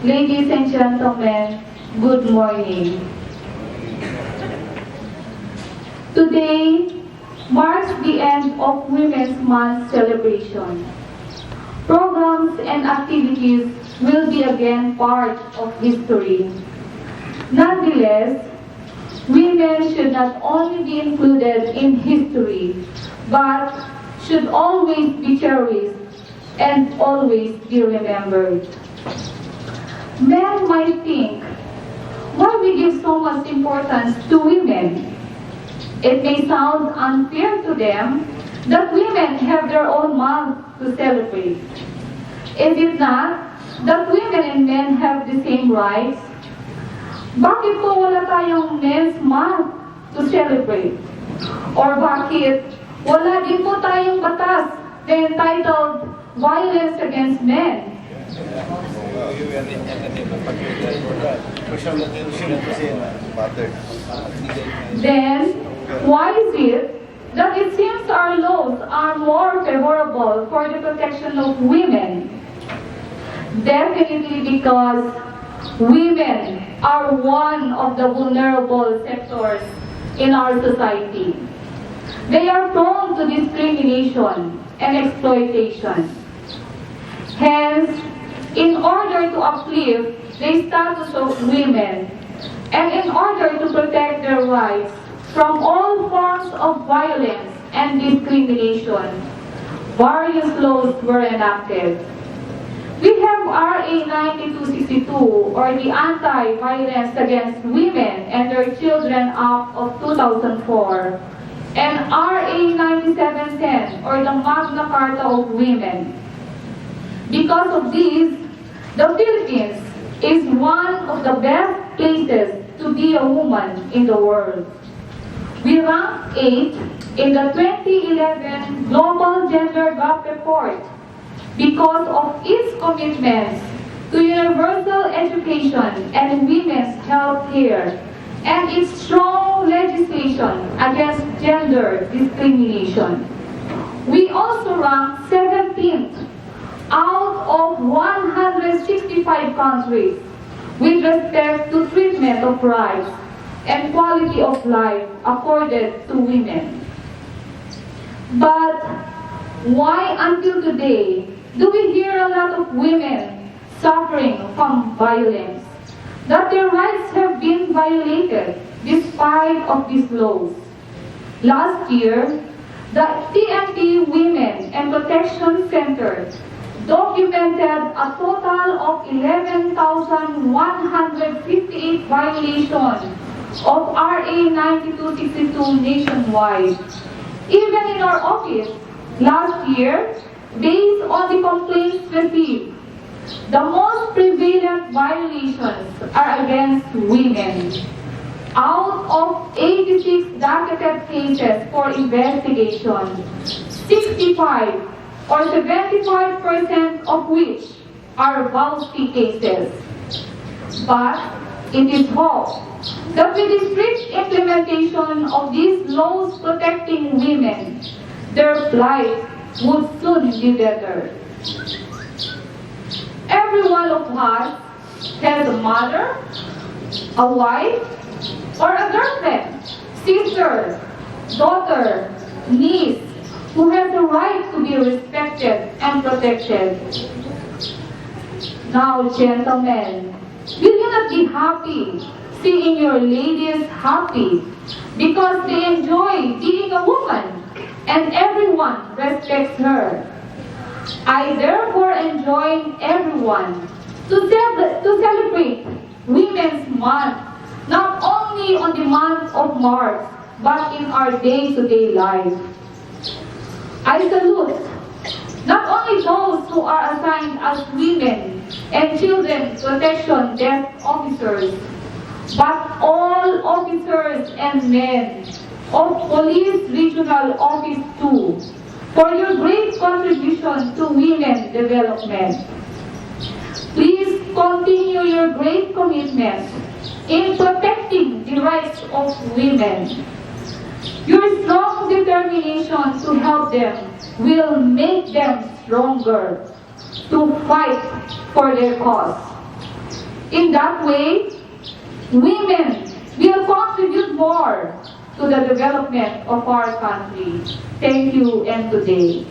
Ladies and gentlemen, good morning. Today marks the end of Women's Month celebration. Programs and activities will be again part of history. Nonetheless, women should not only be included in history, but should always be cherished and always be remembered. Men might think, why we give so much importance to women? It may sound unfair to them that women have their own month to celebrate. Is it not that women and men have the same rights? Bakit po wala tayong men's month to celebrate? Or bakit wala din po tayong batas na entitled Violence Against Men? Then, why is it that it seems our laws are more favorable for the protection of women? Definitely because women are one of the vulnerable sectors in our society. They are prone to discrimination and exploitation. Hence, in order to uplift the status of women and in order to protect their rights from all forms of violence and discrimination, various laws were enacted. We have RA 9262, or the Anti-Violence Against Women and Their Children Act of 2004, and RA 9710, or the Magna Carta of Women. Because of these, the Philippines is one of the best places to be a woman in the world. We ranked 8th in the 2011 Global Gender Gap Report because of its commitments to universal education and women's health care and its strong legislation against gender discrimination. We also ranked 17th out of 165 countries with respect to treatment of rights and quality of life accorded to women. But why until today do we hear a lot of women suffering from violence, that their rights have been violated despite of these laws? Last year, the TMD Women and Protection Center documented a total of 11,158 violations of RA 9262 nationwide. Even in our office, last year, based on the complaints received, the most prevalent violations are against women. Out of 86 docketed cases for investigation, 65 or 75% of which are vouchy cases. But it is hoped that with the strict implementation of these laws protecting women, their plight would soon be better. Every one of us has a mother, a wife, or a girlfriend, sister, daughter, niece, who has the right to be respected and protected. Now, gentlemen, will you not be happy seeing your ladies happy because they enjoy being a woman and everyone respects her? I therefore enjoin everyone to celebrate Women's Month, not only on the month of March, but in our day-to-day life. I salute not only those who are assigned as women and children protection desk officers, but all officers and men of Police Regional Office 2 for your great contribution to women development. Please continue your great commitment in protecting the rights of women. Your strong determination to help them will make them stronger to fight for their cause. In that way, women will contribute more to the development of our country. Thank you and good day.